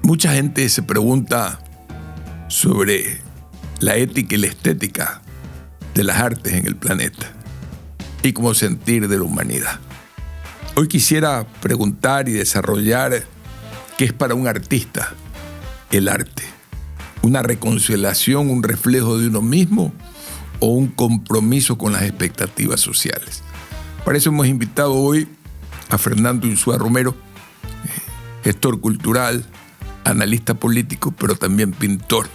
Mucha gente se pregunta sobre la ética y la estética de las artes en el planeta y cómo sentir de la humanidad. Hoy quisiera preguntar y desarrollar qué es para un artista el arte. ¿Una reconciliación, un reflejo de uno mismo o un compromiso con las expectativas sociales? Para eso hemos invitado hoy a Fernando Insúa Romero, gestor cultural, analista político, pero también pintor,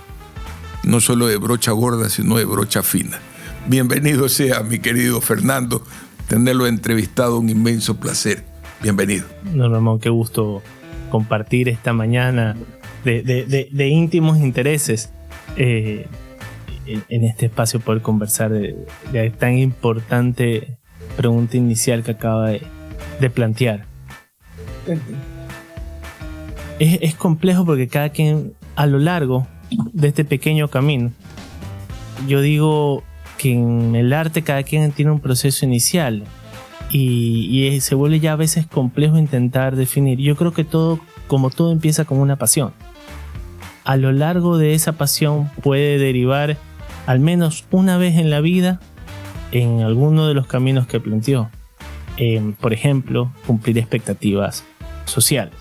no solo de brocha gorda, sino de brocha fina. Bienvenido sea, mi querido Fernando, tenerlo entrevistado, un inmenso placer. Bienvenido. No, Ramón, qué gusto compartir esta mañana de íntimos intereses en este espacio, poder conversar de tan importante pregunta inicial que acaba de plantear. Es complejo porque cada quien, a lo largo de este pequeño camino, yo digo que en el arte cada quien tiene un proceso inicial y se vuelve ya a veces complejo intentar definir. Yo creo que todo empieza con una pasión. A lo largo de esa pasión puede derivar al menos una vez en la vida en alguno de los caminos que planteó. Por ejemplo, cumplir expectativas sociales,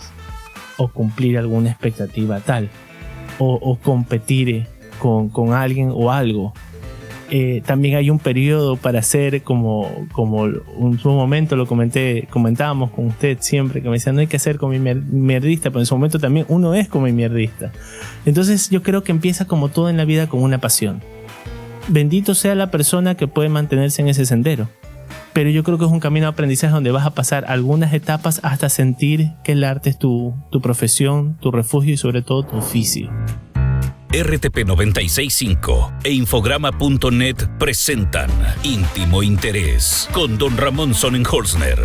o cumplir alguna expectativa tal, o competir con alguien o algo. También hay un periodo para hacer como en su momento comentábamos con usted siempre, que me decía no hay que ser como mierdista, pero en su momento también uno es como mierdista. Entonces yo creo que empieza como todo en la vida con una pasión. Bendito sea la persona que puede mantenerse en ese sendero, pero yo creo que es un camino de aprendizaje donde vas a pasar algunas etapas hasta sentir que el arte es tu profesión, tu refugio y sobre todo tu oficio. RTP 96.5 e Infograma.net presentan Íntimo Interés con don Ramón Sonnenholzner.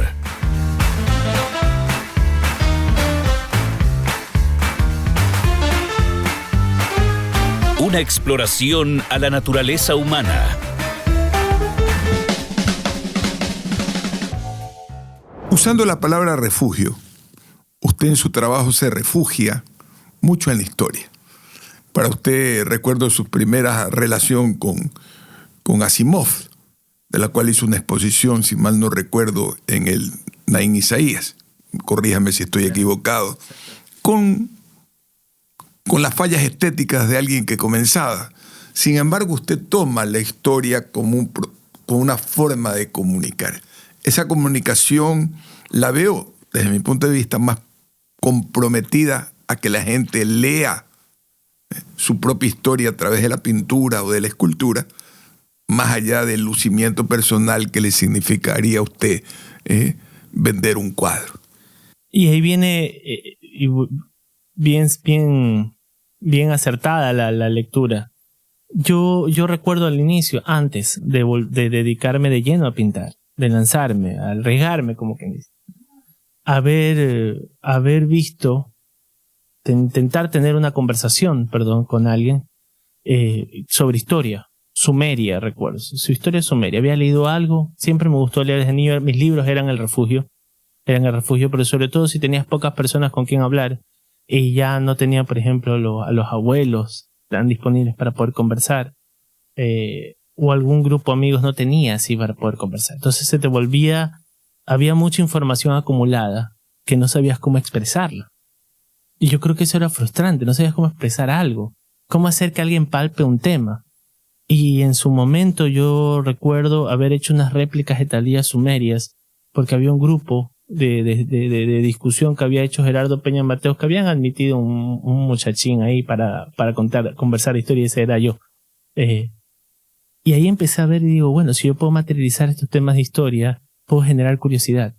Una exploración a la naturaleza humana. Usando la palabra refugio, usted en su trabajo se refugia mucho en la historia. Para usted, recuerdo su primera relación con Asimov, de la cual hizo una exposición, si mal no recuerdo, en el Nain Isaías. Corríjame si estoy equivocado. Con las fallas estéticas de alguien que comenzaba. Sin embargo, usted toma la historia como una forma de comunicar. Esa comunicación la veo, desde mi punto de vista, más comprometida a que la gente lea su propia historia a través de la pintura o de la escultura, más allá del lucimiento personal que le significaría a usted vender un cuadro. Y ahí viene bien acertada la lectura. Yo recuerdo al inicio, antes de dedicarme de lleno a pintar, de lanzarme, a arriesgarme, como quien dice, haber visto, intentar tener una conversación, con alguien sobre historia sumeria, recuerdo. Su historia sumeria. Había leído algo, siempre me gustó leer desde niño, mis libros eran el refugio, pero sobre todo si tenías pocas personas con quien hablar y ya no tenía, por ejemplo, a los abuelos tan disponibles para poder conversar, o algún grupo de amigos no tenía así para poder conversar. Entonces había mucha información acumulada que no sabías cómo expresarla. Y yo creo que eso era frustrante, no sabías cómo expresar algo, cómo hacer que alguien palpe un tema. Y en su momento yo recuerdo haber hecho unas réplicas de Talías sumerias, porque había un grupo de discusión que había hecho Gerardo Peña Mateos, que habían admitido un muchachín ahí para conversar historia, y ese era yo. Y ahí empecé a ver y digo, bueno, si yo puedo materializar estos temas de historia, puedo generar curiosidad.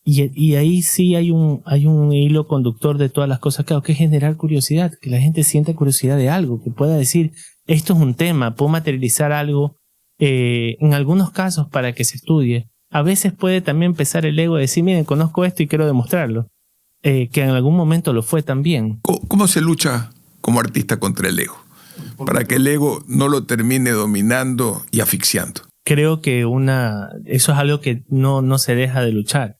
Y ahí sí hay un hilo conductor de todas las cosas que hago, que es generar curiosidad, que la gente sienta curiosidad de algo, que pueda decir, esto es un tema, puedo materializar algo, en algunos casos para que se estudie. A veces puede también empezar el ego de decir, miren, conozco esto y quiero demostrarlo, que en algún momento lo fue también. ¿Cómo se lucha como artista contra el ego? Para que el ego no lo termine dominando y asfixiando. Creo que eso es algo que no se deja de luchar.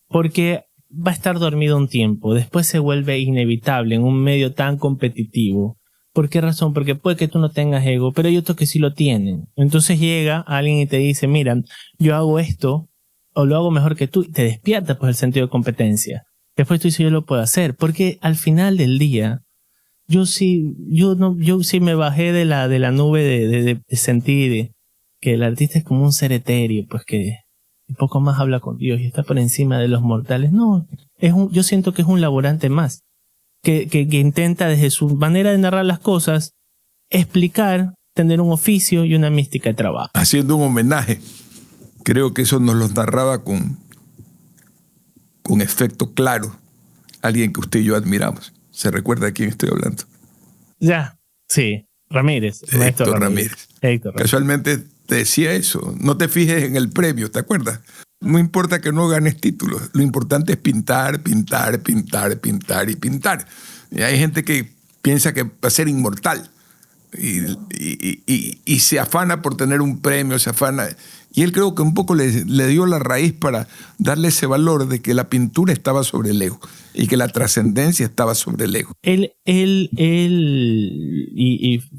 Porque va a estar dormido un tiempo, después se vuelve inevitable en un medio tan competitivo. ¿Por qué razón? Porque puede que tú no tengas ego, pero hay otros que sí lo tienen. Entonces llega alguien y te dice, mira, yo hago esto, o lo hago mejor que tú, y te despierta pues el sentido de competencia. Después tú dices, yo lo puedo hacer, porque al final del día, yo sí me bajé de la nube de sentir que el artista es como un ser etéreo, pues que un poco más habla con Dios y está por encima de los mortales. No, yo siento que es un laborante más, que intenta desde su manera de narrar las cosas, explicar, tener un oficio y una mística de trabajo. Haciendo un homenaje, creo que eso nos lo narraba con efecto claro alguien que usted y yo admiramos. ¿Se recuerda de quién estoy hablando? Ya, sí, Ramírez. Héctor Ramírez. Héctor Ramírez. Casualmente te decía eso. No te fijes en el premio, ¿te acuerdas? No importa que no ganes títulos. Lo importante es pintar, pintar, pintar, pintar y pintar. Y hay gente que piensa que va a ser inmortal y se afana por tener un premio, se afana. Y él creo que un poco le dio la raíz para darle ese valor de que la pintura estaba sobre el ego y que la trascendencia estaba sobre el ego. Y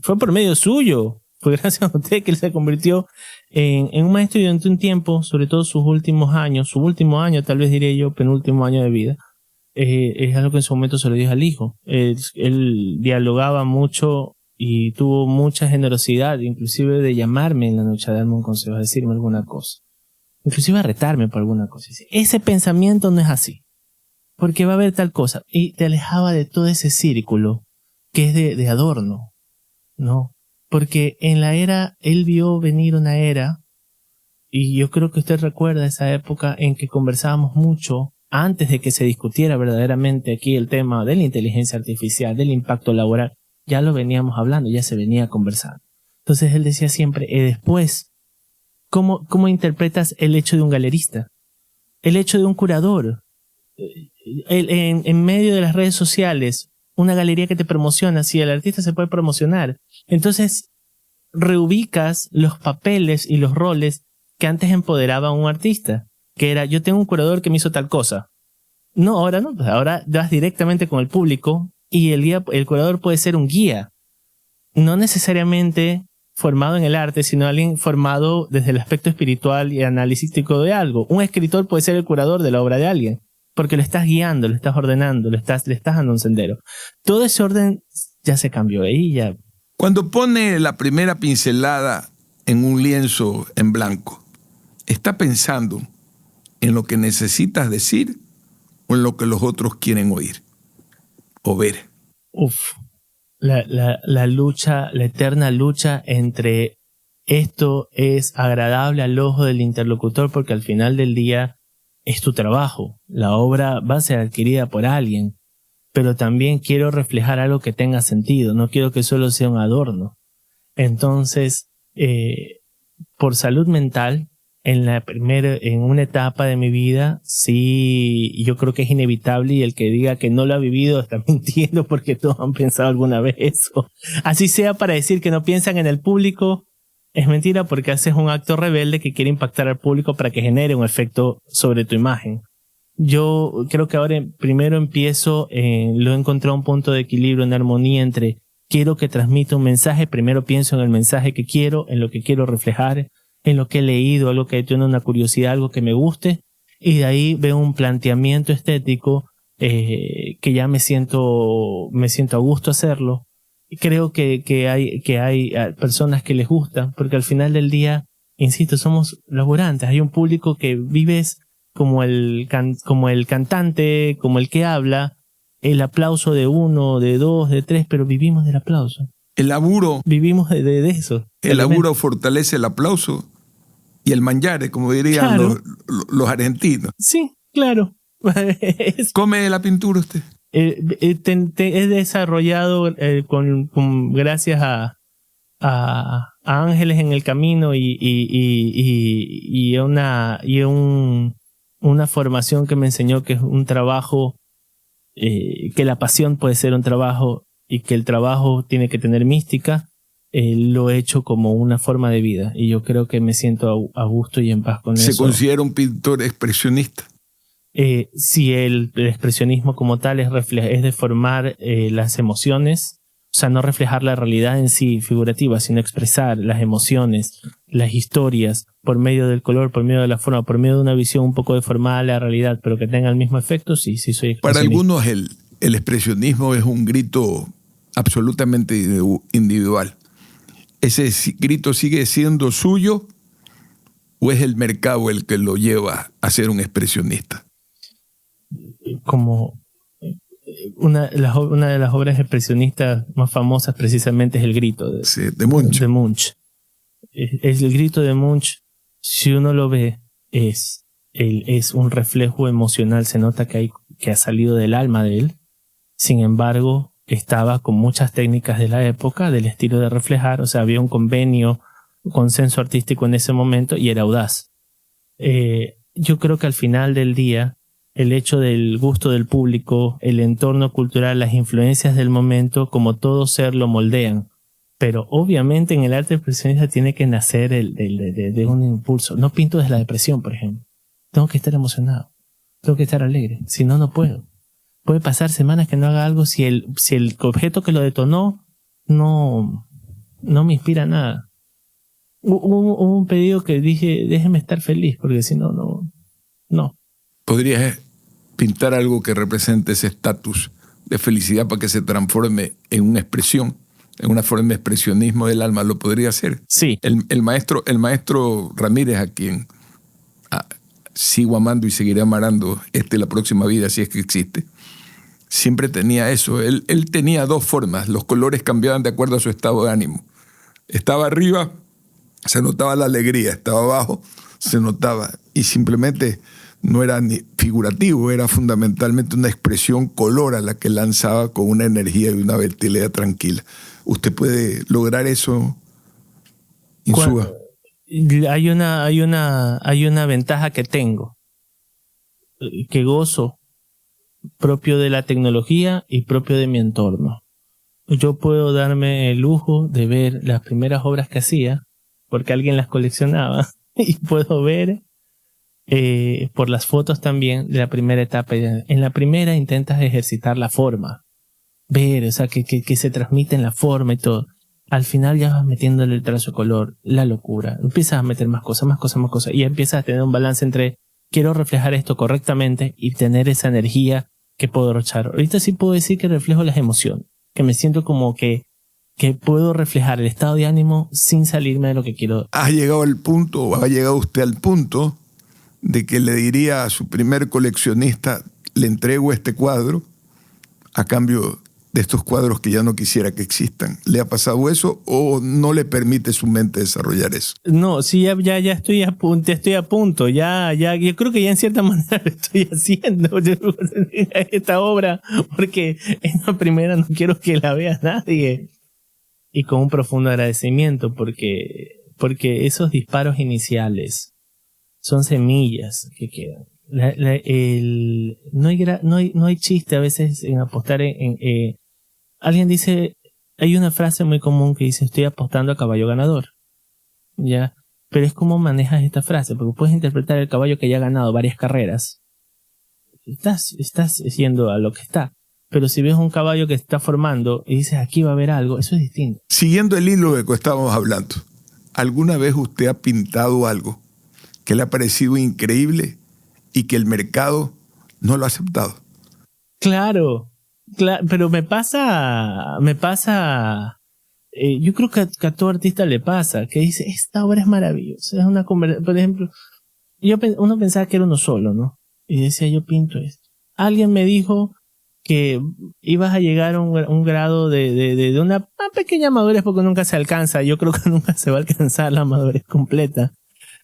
fue por medio suyo. Fue gracias a usted que él se convirtió en un maestro durante un tiempo, sobre todo sus últimos años, su último año, tal vez diría yo, penúltimo año de vida. Es algo que en su momento se lo dijo al hijo. Él dialogaba mucho y tuvo mucha generosidad, inclusive de llamarme en la noche a darme un consejo, a decirme alguna cosa. Inclusive a retarme por alguna cosa. Ese pensamiento no es así, porque va a haber tal cosa. Y te alejaba de todo ese círculo que es de adorno, ¿no? Porque en la era, él vio venir una era, y yo creo que usted recuerda esa época en que conversábamos mucho, antes de que se discutiera verdaderamente aquí el tema de la inteligencia artificial, del impacto laboral, ya lo veníamos hablando, ya se venía conversando. Entonces él decía siempre, después, ¿cómo interpretas el hecho de un galerista? El hecho de un curador. En medio de las redes sociales, una galería que te promociona, si el artista se puede promocionar. Entonces, reubicas los papeles y los roles que antes empoderaba a un artista, que era, yo tengo un curador que me hizo tal cosa. No, ahora no, pues ahora vas directamente con el público y el curador puede ser un guía, no necesariamente formado en el arte, sino alguien formado desde el aspecto espiritual y analítico de algo. Un escritor puede ser el curador de la obra de alguien, porque lo estás guiando, lo estás ordenando, le estás dando un sendero. Todo ese orden ya se cambió ahí ya. Cuando pone la primera pincelada en un lienzo en blanco, ¿está pensando en lo que necesitas decir o en lo que los otros quieren oír o ver? La lucha, la eterna lucha entre esto es agradable al ojo del interlocutor, porque al final del día es tu trabajo. La obra va a ser adquirida por alguien, pero también quiero reflejar algo que tenga sentido. No quiero que solo sea un adorno. Entonces, por salud mental, en una etapa de mi vida, sí, yo creo que es inevitable, y el que diga que no lo ha vivido está mintiendo, porque todos han pensado alguna vez eso. Así sea para decir que no piensan en el público, es mentira, porque haces un acto rebelde que quiere impactar al público para que genere un efecto sobre tu imagen. Yo creo que ahora primero empiezo, lo he encontrado un punto de equilibrio, en armonía entre quiero que transmita un mensaje, primero pienso en el mensaje que quiero, en lo que quiero reflejar, en lo que he leído, algo que tiene una curiosidad, algo que me guste, y de ahí veo un planteamiento estético que ya me siento a gusto hacerlo. Y creo que hay personas que les gusta, porque al final del día, insisto, somos laburantes. Hay un público que vives como el cantante, como el que habla, el aplauso de uno, de dos, de tres, pero vivimos del aplauso. El laburo. Vivimos de eso. El laburo fortalece el aplauso y el mangiare, como dirían, claro, los argentinos. Sí, claro. ¿Come la pintura usted? He desarrollado gracias a ángeles en el camino y una formación que me enseñó que es un trabajo, que la pasión puede ser un trabajo y que el trabajo tiene que tener mística. Lo he hecho como una forma de vida, y yo creo que me siento a gusto y en paz con eso. ¿Se considera un pintor expresionista? Si el expresionismo como tal es deformar las emociones, o sea, no reflejar la realidad en sí figurativa, sino expresar las emociones, las historias, por medio del color, por medio de la forma, por medio de una visión un poco deformada de la realidad, pero que tenga el mismo efecto, sí soy expresionista. Para algunos el expresionismo es un grito absolutamente individual. ¿Ese grito sigue siendo suyo o es el mercado el que lo lleva a ser un expresionista? Como una de las obras expresionistas más famosas precisamente es El Grito de Munch. De Munch. El Grito de Munch, si uno lo ve, es un reflejo emocional, se nota que ha salido del alma de él. Sin embargo, estaba con muchas técnicas de la época, del estilo de reflejar, o sea, había un consenso artístico en ese momento y era audaz. Yo creo que al final del día, el hecho del gusto del público, el entorno cultural, las influencias del momento, como todo ser, lo moldean. Pero obviamente en el arte expresionista tiene que nacer de un impulso. No pinto desde la depresión, por ejemplo. Tengo que estar emocionado. Tengo que estar alegre. Si no, no puedo. Puede pasar semanas que no haga algo si el objeto que lo detonó no me inspira nada. Hubo un pedido que dije, déjeme estar feliz, porque si no, no. ¿Podrías pintar algo que represente ese estatus de felicidad para que se transforme en una expresión, en una forma de expresionismo del alma? ¿Lo podría hacer? Sí. El maestro Ramírez, a quien sigo amando y seguiré amando la próxima vida, si es que existe, siempre tenía eso. Él tenía dos formas. Los colores cambiaban de acuerdo a su estado de ánimo. Estaba arriba, se notaba la alegría. Estaba abajo, se notaba. Y simplemente no era ni figurativo, era fundamentalmente una expresión color a la que lanzaba con una energía y una vertilidad tranquila. ¿Usted puede lograr eso, Insúa? Hay una ventaja que tengo, que gozo, propio de la tecnología y propio de mi entorno. Yo puedo darme el lujo de ver las primeras obras que hacía, porque alguien las coleccionaba, y puedo ver por las fotos también de la primera etapa. En la primera intentas ejercitar la forma, ver, o sea, que se transmite en la forma y todo. Al final ya vas metiéndole el trazo de color, la locura. Empiezas a meter más cosas, y empiezas a tener un balance entre quiero reflejar esto correctamente y tener esa energía que puedo derrochar. Ahorita sí puedo decir que reflejo las emociones, que me siento como que puedo reflejar el estado de ánimo sin salirme de lo que quiero. ¿Ha llegado usted al punto de que le diría a su primer coleccionista, le entrego este cuadro a cambio de estos cuadros que ya no quisiera que existan? ¿Le ha pasado eso o no le permite su mente desarrollar eso? No, sí, ya estoy a punto. Ya, yo creo que ya en cierta manera lo estoy haciendo esta obra, porque en la primera no quiero que la vea nadie. Y con un profundo agradecimiento, porque esos disparos iniciales son semillas que quedan. No hay chiste a veces en apostar alguien dice, hay una frase muy común que dice, estoy apostando a caballo ganador. ¿Ya? Pero es cómo manejas esta frase, porque puedes interpretar el caballo que ya ha ganado varias carreras. Estás yendo a lo que está. Pero si ves un caballo que está formando y dices, aquí va a haber algo, eso es distinto. Siguiendo el hilo de que estábamos hablando, ¿alguna vez usted ha pintado algo que le ha parecido increíble y que el mercado no lo ha aceptado? Claro, pero me pasa, yo creo que a todo artista le pasa, que dice, esta obra es maravillosa, es una conversación. Por ejemplo, uno pensaba que era uno solo, ¿no? Y decía, yo pinto esto. Alguien me dijo que ibas a llegar a un grado de una pequeña madurez, porque nunca se alcanza. Yo creo que nunca se va a alcanzar la madurez completa.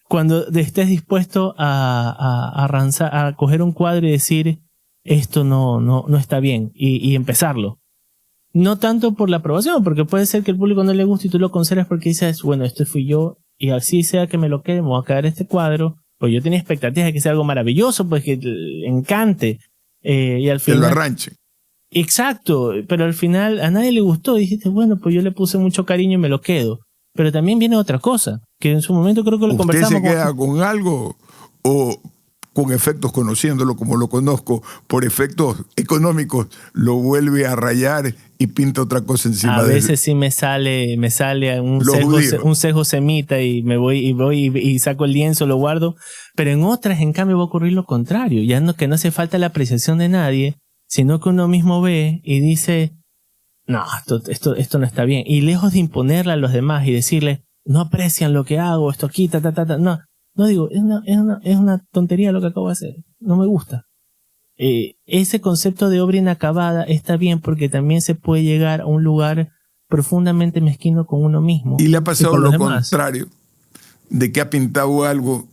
Cuando estés dispuesto a coger un cuadro y decir, esto no está bien, y empezarlo. No tanto por la aprobación, porque puede ser que el público no le guste y tú lo consideras porque dices, bueno, esto fui yo, y así sea que me lo quede, me voy a quedar este cuadro, pues yo tenía expectativas de que sea algo maravilloso, pues que encante. Y al final, que lo arranche. Exacto, pero al final a nadie le gustó. Y dijiste, bueno, pues yo le puse mucho cariño y me lo quedo. Pero también viene otra cosa, que en su momento creo que lo conversamos. ¿Usted se queda con algo o con efectos, conociéndolo como lo conozco, por efectos económicos, lo vuelve a rayar y pinta otra cosa encima de él. A veces sí me sale un sesgo semita y me voy y saco el lienzo, lo guardo, pero en otras, en cambio, va a ocurrir lo contrario. Ya no, que no hace falta la apreciación de nadie, sino que uno mismo ve y dice, no, esto no está bien. Y lejos de imponerle a los demás y decirle, no aprecian lo que hago, esto aquí, no digo, es una tontería lo que acabo de hacer, no me gusta. Ese concepto de obra inacabada está bien porque también se puede llegar a un lugar profundamente mezquino con uno mismo. Y le ha pasado lo contrario, de que ha pintado algo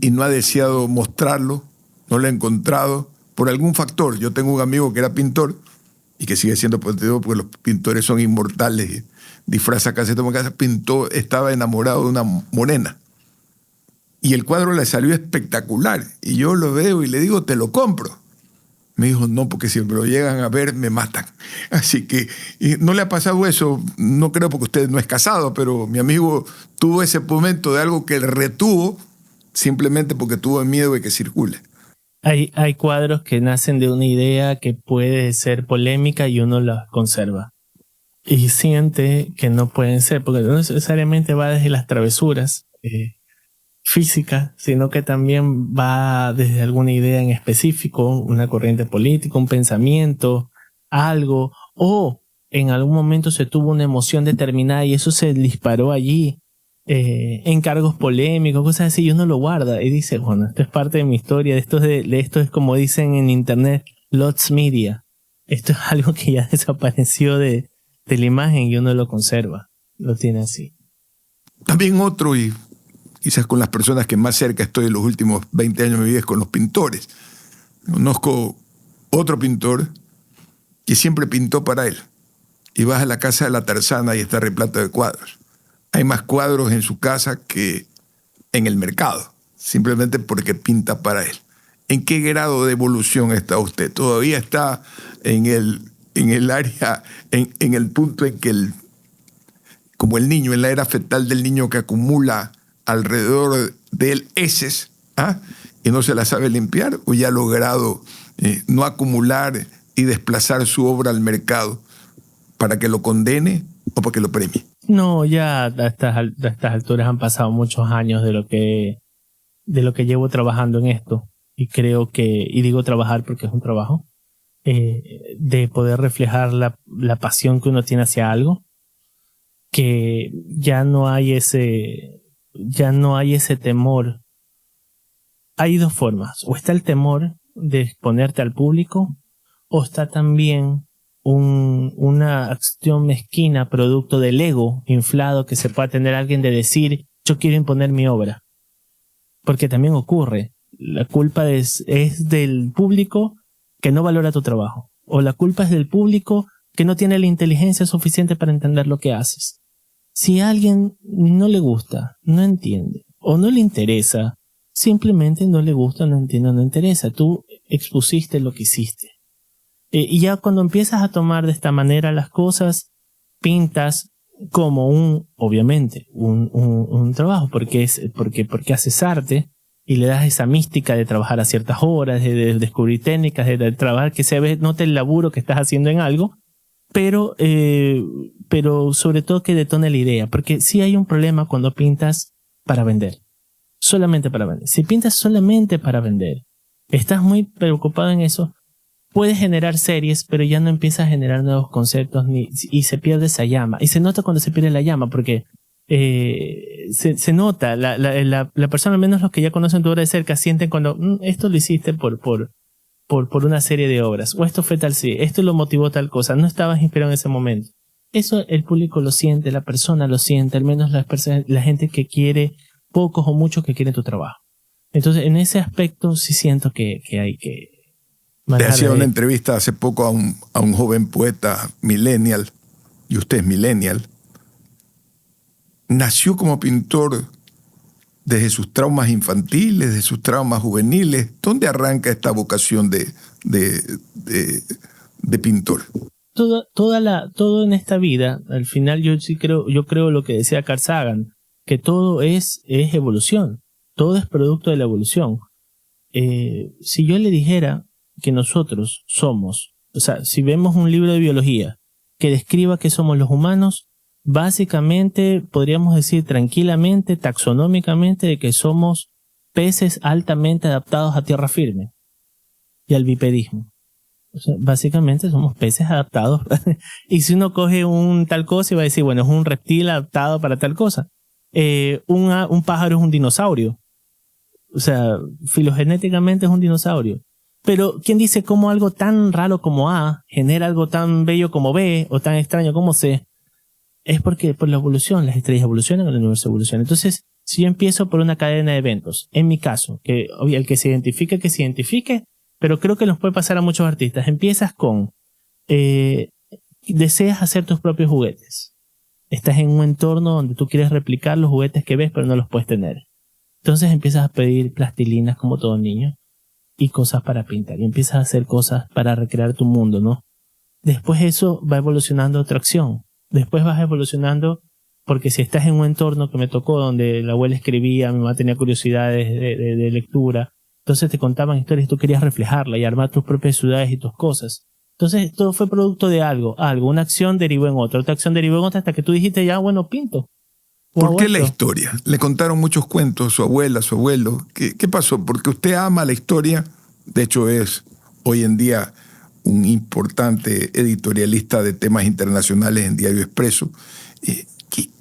y no ha deseado mostrarlo, no lo ha encontrado por algún factor. Yo tengo un amigo que era pintor y que sigue siendo pintor porque los pintores son inmortales, disfraza casa, toma casa, pintó, estaba enamorado de una morena. Y el cuadro le salió espectacular. Y yo lo veo y le digo, te lo compro. Me dijo, no, porque si me lo llegan a ver, me matan. Así que no le ha pasado eso, no creo porque usted no es casado, pero mi amigo tuvo ese momento de algo que retuvo simplemente porque tuvo miedo de que circule. Hay cuadros que nacen de una idea que puede ser polémica y uno la conserva. Y siente que no pueden ser, porque no necesariamente va desde las travesuras física, sino que también va desde alguna idea en específico, una corriente política, un pensamiento, algo, o en algún momento se tuvo una emoción determinada y eso se disparó allí, encargos polémicos, cosas así, y uno lo guarda y dice, bueno, esto es parte de mi historia, esto es como dicen en internet, lots media, esto es algo que ya desapareció de la imagen y uno lo conserva, lo tiene así. También otro, y quizás con las personas que más cerca estoy en los últimos 20 años de mi vida, es con los pintores. Conozco otro pintor que siempre pintó para él. Y vas a la casa de la Terzana y está repleta de cuadros. Hay más cuadros en su casa que en el mercado, simplemente porque pinta para él. ¿En qué grado de evolución está usted? ¿Todavía está en el área, en el punto en que como el niño, en la era fetal del niño que acumula alrededor de él heces y no se la sabe limpiar, o ya ha logrado no acumular y desplazar su obra al mercado para que lo condene o para que lo premie? No, ya a estas alturas han pasado muchos años de lo que llevo trabajando en esto, y creo que, y digo trabajar porque es un trabajo, de poder reflejar la pasión que uno tiene hacia algo, que ya no hay ese temor. Hay dos formas, o está el temor de exponerte al público, o está también una acción mezquina producto del ego inflado que se pueda tener alguien de decir, yo quiero imponer mi obra, porque también ocurre. La culpa es del público que no valora tu trabajo, o la culpa es del público que no tiene la inteligencia suficiente para entender lo que haces. Si a alguien no le gusta, no entiende, o no le interesa, simplemente no le gusta, no entiende, no interesa. Tú expusiste lo que hiciste. Y ya cuando empiezas a tomar de esta manera las cosas, pintas como obviamente, un trabajo, porque haces arte y le das esa mística de trabajar a ciertas horas, de descubrir técnicas, de trabajar, que se ve, nota el laburo que estás haciendo en algo, pero sobre todo que detone la idea, porque sí hay un problema cuando pintas para vender, solamente para vender. Si pintas solamente para vender, estás muy preocupado en eso, puedes generar series, pero ya no empiezas a generar nuevos conceptos y se pierde esa llama. Y se nota cuando se pierde la llama, porque se nota, la persona, al menos los que ya conocen tu obra de cerca, sienten cuando esto lo hiciste por una serie de obras, o esto fue tal, sí, esto lo motivó tal cosa, no estabas inspirado en ese momento. Eso el público lo siente, la persona lo siente, al menos la gente que quiere, pocos o muchos que quieren tu trabajo. Entonces, en ese aspecto sí siento que hay que... Le hacía una entrevista hace poco a un joven poeta millennial, y usted es millennial. Nació como pintor desde sus traumas infantiles, de sus traumas juveniles. ¿Dónde arranca esta vocación de pintor? Todo en esta vida, al final yo creo lo que decía Carl Sagan, que todo es evolución, todo es producto de la evolución. si yo le dijera que nosotros somos, o sea, si vemos un libro de biología que describa que somos los humanos, básicamente podríamos decir tranquilamente, taxonómicamente, de que somos peces altamente adaptados a tierra firme y al bipedismo. O sea, básicamente somos peces adaptados. Y si uno coge un tal cosa y va a decir, bueno, es un reptil adaptado para tal cosa. Un pájaro es un dinosaurio. O sea, filogenéticamente es un dinosaurio. Pero, ¿quién dice cómo algo tan raro como A genera algo tan bello como B o tan extraño como C? Es porque por la evolución, las estrellas evolucionan, el universo evoluciona. Entonces, si yo empiezo por una cadena de eventos, en mi caso, que el que se identifique, pero creo que nos puede pasar a muchos artistas. Empiezas con, deseas hacer tus propios juguetes. Estás en un entorno donde tú quieres replicar los juguetes que ves, pero no los puedes tener. Entonces empiezas a pedir plastilinas como todo niño y cosas para pintar. Y empiezas a hacer cosas para recrear tu mundo, ¿no? Después eso va evolucionando a otra acción. Después vas evolucionando porque si estás en un entorno que me tocó donde la abuela escribía, mi mamá tenía curiosidades de lectura, entonces te contaban historias y tú querías reflejarla y armar tus propias ciudades y tus cosas. Entonces todo fue producto de algo. Una acción derivó en otra acción derivó en otra hasta que tú dijiste ya, bueno, pinto. ¿Por qué la historia? Le contaron muchos cuentos, su abuela, su abuelo. ¿Qué pasó? Porque usted ama la historia, de hecho es hoy en día un importante editorialista de temas internacionales en Diario Expreso.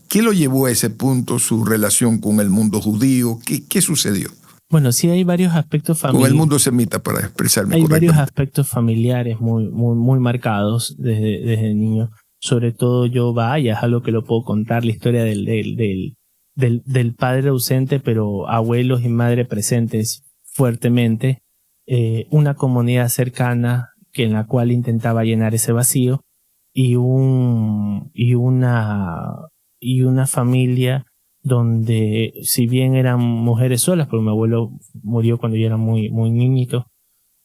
¿Qué lo llevó a ese punto, su relación con el mundo judío? ¿Qué sucedió? Bueno, sí hay varios aspectos familiares. Con el mundo semita, para expresarme correctamente. Hay varios aspectos familiares muy marcados desde niño. Sobre todo yo, es algo que lo puedo contar, la historia del padre ausente, pero abuelos y madre presentes fuertemente. Una comunidad cercana en la cual intentaba llenar ese vacío y una familia donde, si bien eran mujeres solas, porque mi abuelo murió cuando yo era muy niñito,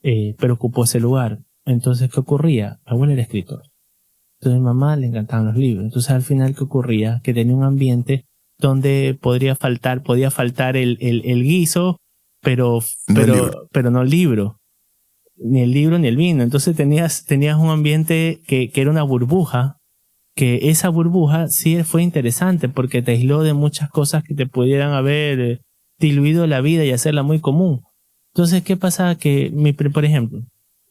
pero ocupó ese lugar. Entonces, ¿qué ocurría? Mi abuelo era escritor. Entonces a mi mamá le encantaban los libros. Entonces al final, ¿qué ocurría? Que tenía un ambiente donde podía faltar el guiso, pero no el libro. Ni el libro ni el vino. Entonces tenías un ambiente que era una burbuja, que esa burbuja sí fue interesante porque te aisló de muchas cosas que te pudieran haber diluido la vida y hacerla muy común. Entonces, ¿qué pasaba? Que, por ejemplo,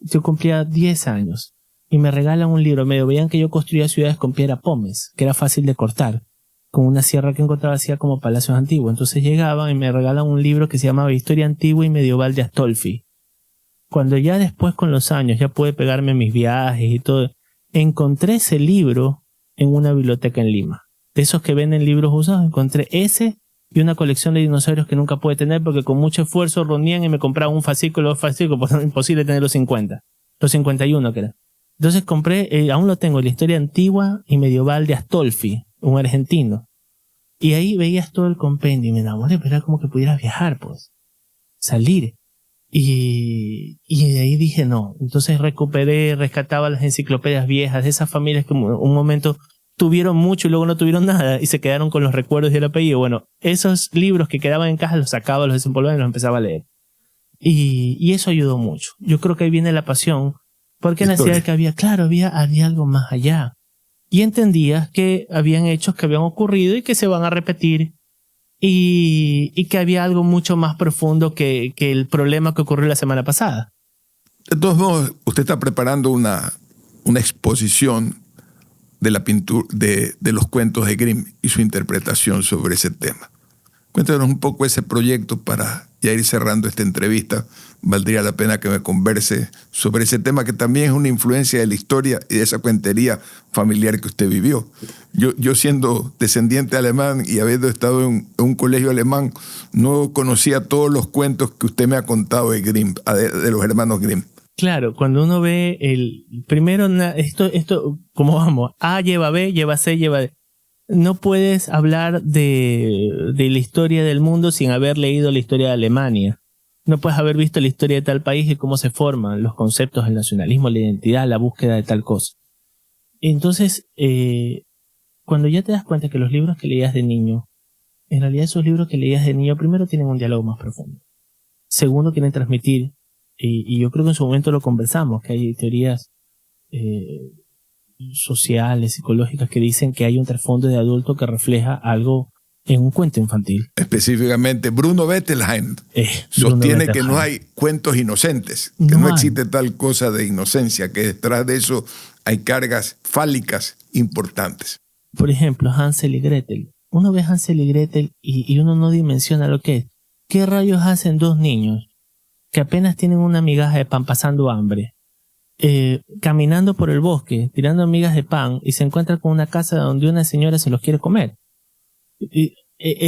yo cumplía 10 años y me regalan un libro. Me veían que yo construía ciudades con piedra pómez, que era fácil de cortar, con una sierra que encontraba hacía como palacios antiguos. Entonces llegaban y me regalan un libro que se llamaba Historia Antigua y Medieval de Astolfi. Cuando ya después, con los años, ya pude pegarme mis viajes y todo, encontré ese libro en una biblioteca en Lima. De esos que venden libros usados, encontré ese y una colección de dinosaurios que nunca pude tener porque con mucho esfuerzo reunían y me compraban un fascículo, pues era imposible tener los 50. Los 51 que era. Entonces compré, aún lo tengo, la Historia Antigua y Medieval de Astolfi, un argentino. Y ahí veías todo el compendio y me enamoré, pero era como que pudieras viajar, pues. Salir. Y de ahí dije no. Entonces rescataba las enciclopedias viejas de esas familias que un momento tuvieron mucho y luego no tuvieron nada y se quedaron con los recuerdos y el apellido. Bueno, esos libros que quedaban en caja los sacaba, los desempolvaba y los empezaba a leer. Y eso ayudó mucho. Yo creo que ahí viene la pasión, porque nacía que había algo más allá. Y entendías que habían hechos que habían ocurrido y que se van a repetir. Y que había algo mucho más profundo que el problema que ocurrió la semana pasada. De todos modos, usted está preparando una exposición de la pintura de los cuentos de Grimm y su interpretación sobre ese tema. Cuéntanos un poco ese proyecto para ya ir cerrando esta entrevista. Valdría la pena que me converse sobre ese tema que también es una influencia de la historia y de esa cuentería familiar que usted vivió. Yo siendo descendiente alemán y habiendo estado en un colegio alemán, no conocía todos los cuentos que usted me ha contado de Grimm, de los hermanos Grimm. Claro, cuando uno ve primero esto, ¿cómo vamos? A lleva B, lleva C, lleva D. No puedes hablar de la historia del mundo sin haber leído la historia de Alemania. No puedes haber visto la historia de tal país y cómo se forman los conceptos del nacionalismo, la identidad, la búsqueda de tal cosa. Entonces, cuando ya te das cuenta que los libros que leías de niño, en realidad esos libros que leías de niño primero tienen un diálogo más profundo. Segundo, quieren transmitir, y yo creo que en su momento lo conversamos, que hay teorías sociales, psicológicas, que dicen que hay un trasfondo de adulto que refleja algo en un cuento infantil. Específicamente, Bruno Bettelheim sostiene que no hay cuentos inocentes, que no existe tal cosa de inocencia, que detrás de eso hay cargas fálicas importantes. Por ejemplo, Hansel y Gretel. Uno ve Hansel y Gretel y uno no dimensiona lo que es. ¿Qué rayos hacen dos niños que apenas tienen una migaja de pan pasando hambre, caminando por el bosque, tirando migas de pan, y se encuentran con una casa donde una señora se los quiere comer?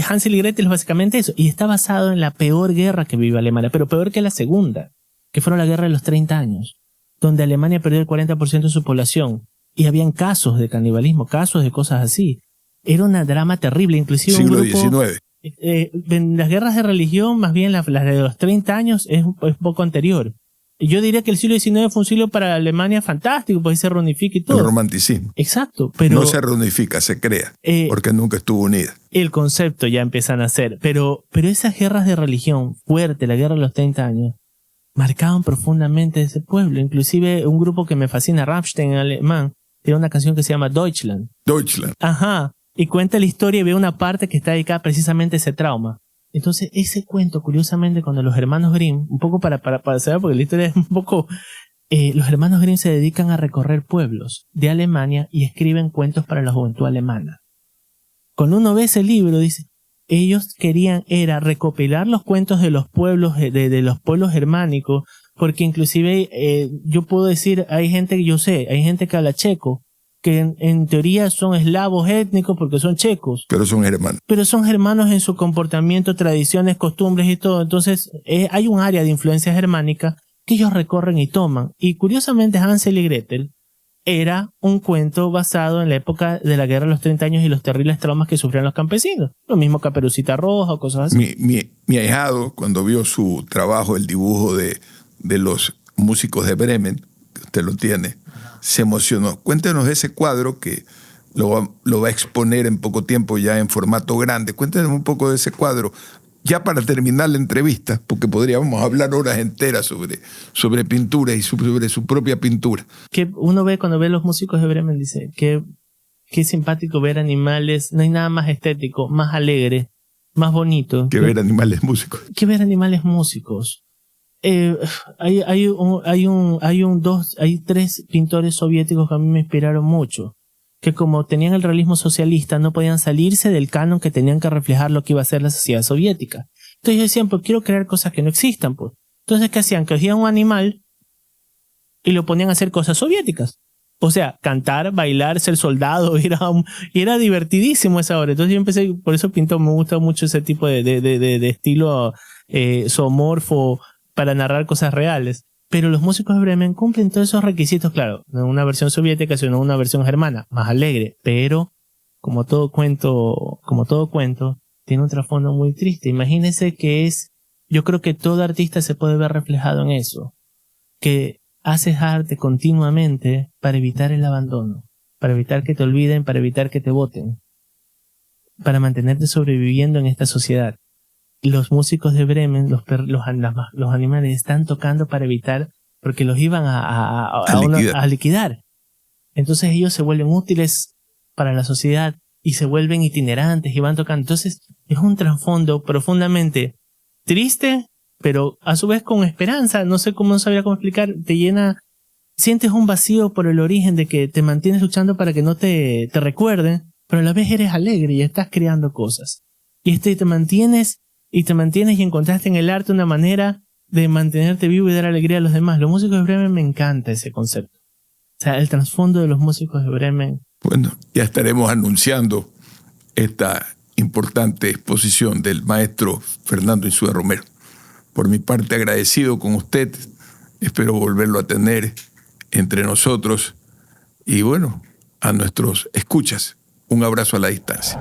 Hansel y Gretel es básicamente eso, y está basado en la peor guerra que vivió Alemania, pero peor que la segunda, que fue la guerra de los 30 años, donde Alemania perdió el 40% de su población, y habían casos de canibalismo, casos de cosas así. Era una drama terrible, inclusive siglo un grupo... XIX. Las guerras de religión, más bien las de los 30 años, es un poco anterior. Yo diría que el siglo XIX fue un siglo para Alemania fantástico, pues ahí se reunifica y todo. El romanticismo. Exacto, pero... No se reunifica, se crea, porque nunca estuvo unida. El concepto ya empiezan a ser, pero esas guerras de religión fuerte, la guerra de los 30 años, marcaban profundamente ese pueblo. Inclusive un grupo que me fascina, Rammstein en alemán, tiene una canción que se llama Deutschland. Deutschland. Ajá. Y cuenta la historia y ve una parte que está dedicada precisamente a ese trauma. Entonces, ese cuento, curiosamente, cuando los hermanos Grimm, un poco para saber, porque la historia es un poco... los hermanos Grimm se dedican a recorrer pueblos de Alemania y escriben cuentos para la juventud alemana. Cuando uno ve ese libro, dice, ellos querían era recopilar los cuentos de los pueblos, de los pueblos germánicos, porque inclusive yo puedo decir, hay gente que habla checo, que en teoría son eslavos étnicos porque son checos. Pero son hermanos. Pero son hermanos en su comportamiento, tradiciones, costumbres y todo. Entonces hay un área de influencia germánica que ellos recorren y toman. Y curiosamente Hansel y Gretel era un cuento basado en la época de la guerra de los 30 años y los terribles traumas que sufrían los campesinos. Lo mismo Caperucita Roja o cosas así. Mi ahijado, cuando vio su trabajo, el dibujo de los músicos de Bremen, que usted lo tiene, se emocionó. Cuéntenos ese cuadro que lo va a exponer en poco tiempo ya en formato grande. Cuéntenos un poco de ese cuadro, ya para terminar la entrevista, porque podríamos hablar horas enteras sobre pintura y sobre su propia pintura. Que uno ve cuando ve los músicos de Bremen, dice, qué simpático ver animales, no hay nada más estético, más alegre, más bonito. Que ver animales músicos. Que ver animales músicos. Hay tres pintores soviéticos que a mí me inspiraron mucho, que como tenían el realismo socialista no podían salirse del canon que tenían que reflejar lo que iba a ser la sociedad soviética. Entonces ellos decían, pues quiero crear cosas que no existan, pues. Entonces, ¿qué hacían? Cogían un animal y lo ponían a hacer cosas soviéticas. O sea, cantar, bailar, ser soldado, y era divertidísimo esa hora. Entonces yo empecé, por eso pinto, me gusta mucho ese tipo de estilo zoomorfo, para narrar cosas reales. Pero los músicos de Bremen cumplen todos esos requisitos, claro, no una versión soviética, sino una versión germana, más alegre, pero como todo cuento, tiene un trasfondo muy triste. Imagínense yo creo que todo artista se puede ver reflejado en eso, que haces arte continuamente para evitar el abandono, para evitar que te olviden, para evitar que te voten, para mantenerte sobreviviendo en esta sociedad. Los músicos de Bremen, los animales están tocando para evitar, porque los iban a liquidar. Entonces ellos se vuelven útiles para la sociedad y se vuelven itinerantes y van tocando. Entonces es un trasfondo profundamente triste, pero a su vez con esperanza. No sabría cómo explicar. Te llena, sientes un vacío por el origen de que te mantienes luchando para que no te recuerden, pero a la vez eres alegre y estás creando cosas. Y te mantienes y encontraste en el arte una manera de mantenerte vivo y dar alegría a los demás. Los músicos de Bremen, me encanta ese concepto. O sea, el trasfondo de los músicos de Bremen. Bueno, ya estaremos anunciando esta importante exposición del maestro Fernando Insúa Romero. Por mi parte, agradecido con usted. Espero volverlo a tener entre nosotros. Y bueno, a nuestros escuchas, un abrazo a la distancia.